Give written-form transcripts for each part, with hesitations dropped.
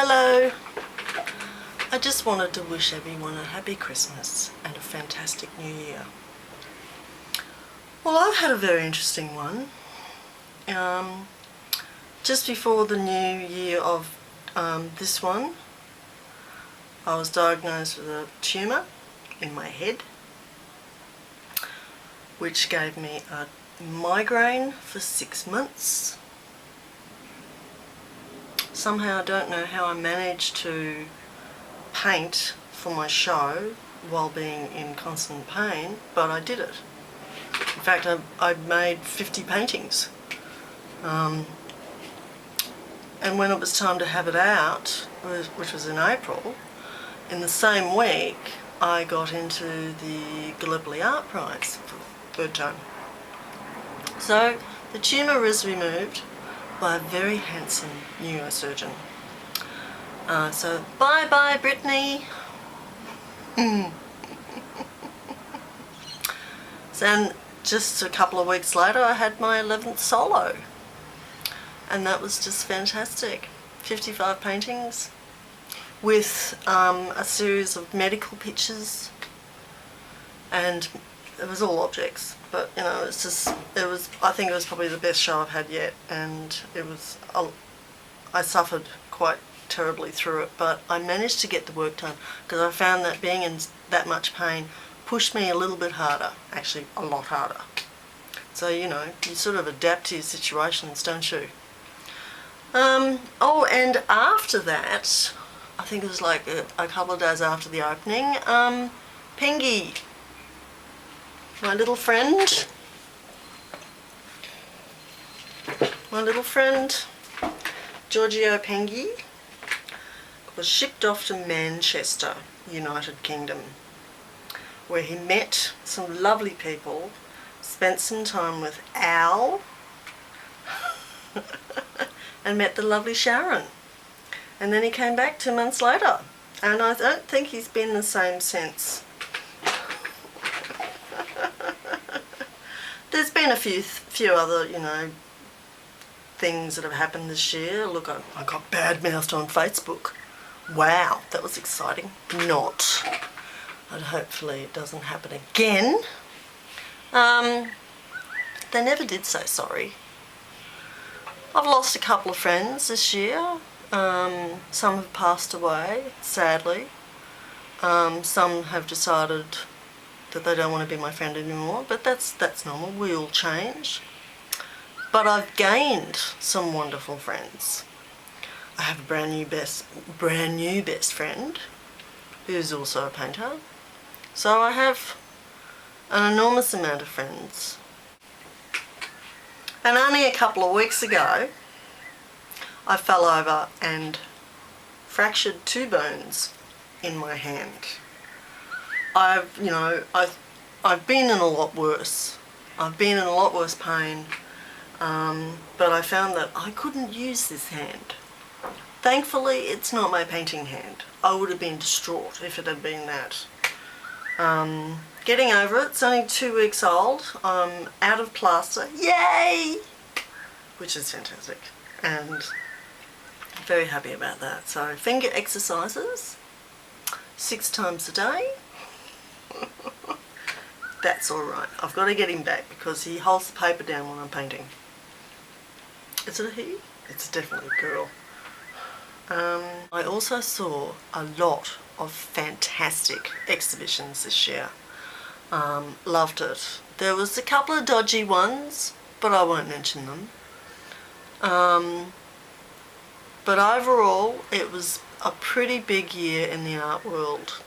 Hello. I just wanted to wish everyone a happy Christmas and a fantastic New Year. Well, I've had a very interesting one. Just before the new year of this one, I was diagnosed with a tumour in my head, which gave me a migraine for 6 months. Somehow I don't know how I managed to paint for my show while being in constant pain, but I did it. In fact, I made 50 paintings. And when it was time to have it out, which was in April, in the same week I got into the Gallipoli Art Prize for the 3rd time. So the tumour was removed by a very handsome neurosurgeon. So bye-bye, Brittany. And just a couple of weeks later I had my 11th solo, and that was just fantastic. 55 paintings with a series of medical pictures, and it was all objects, but you know, I think it was probably the best show I've had yet, and I suffered quite terribly through it, but I managed to get the work done because I found that being in that much pain pushed me a little bit harder, actually a lot harder. So, you know, you sort of adapt to your situations, don't you? Oh, and after that, I think it was like a couple of days after the opening, Pengy, my little friend, Giorgio Pengy, was shipped off to Manchester, United Kingdom, where he met some lovely people, spent some time with Al, and met the lovely Sharon. And then he came back 2 months later, and I don't think he's been the same since. There's been a few other, things that have happened this year. Look, I got bad-mouthed on Facebook. Wow, that was exciting. Not. And hopefully it doesn't happen again. They never did say sorry. I've lost a couple of friends this year. Some have passed away, sadly. Some have decided that they don't want to be my friend anymore, but that's normal. We all change. But I've gained some wonderful friends. I have a brand new best friend who's also a painter. So I have an enormous amount of friends. And only a couple of weeks ago, I fell over and fractured 2 bones in my hand. I've been in a lot worse. I've been in a lot worse pain, but I found that I couldn't use this hand. Thankfully, it's not my painting hand. I would have been distraught if it had been that. Getting over it. It's only 2 weeks old. I'm out of plaster. Yay! Which is fantastic. And I'm very happy about that. So, finger exercises 6 times a day. That's alright. I've got to get him back because he holds the paper down when I'm painting. Is it a he? It's definitely a girl. I also saw a lot of fantastic exhibitions this year. Loved it. There was a couple of dodgy ones, but I won't mention them. But overall, it was a pretty big year in the art world.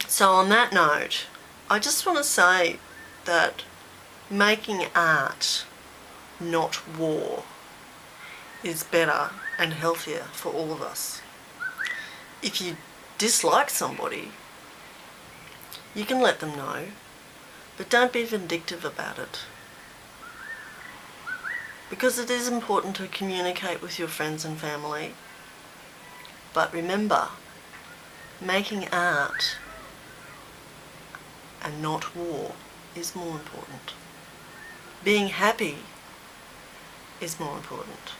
So on that note, I just want to say that making art, not war, is better and healthier for all of us. If you dislike somebody, you can let them know, but don't be vindictive about it. Because it is important to communicate with your friends and family. But remember, making art and not war is more important. Being happy is more important.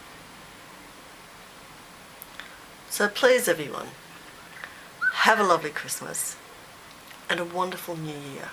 So please everyone, have a lovely Christmas and a wonderful New Year.